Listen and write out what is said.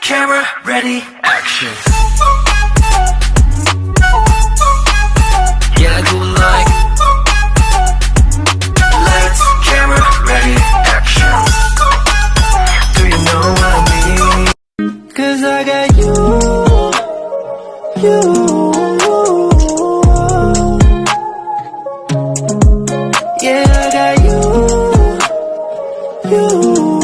camera, ready, action. Yeah, I do it like lights, camera, ready, action. Do you know what I mean? 'Cause I got you. Yeah, I got you.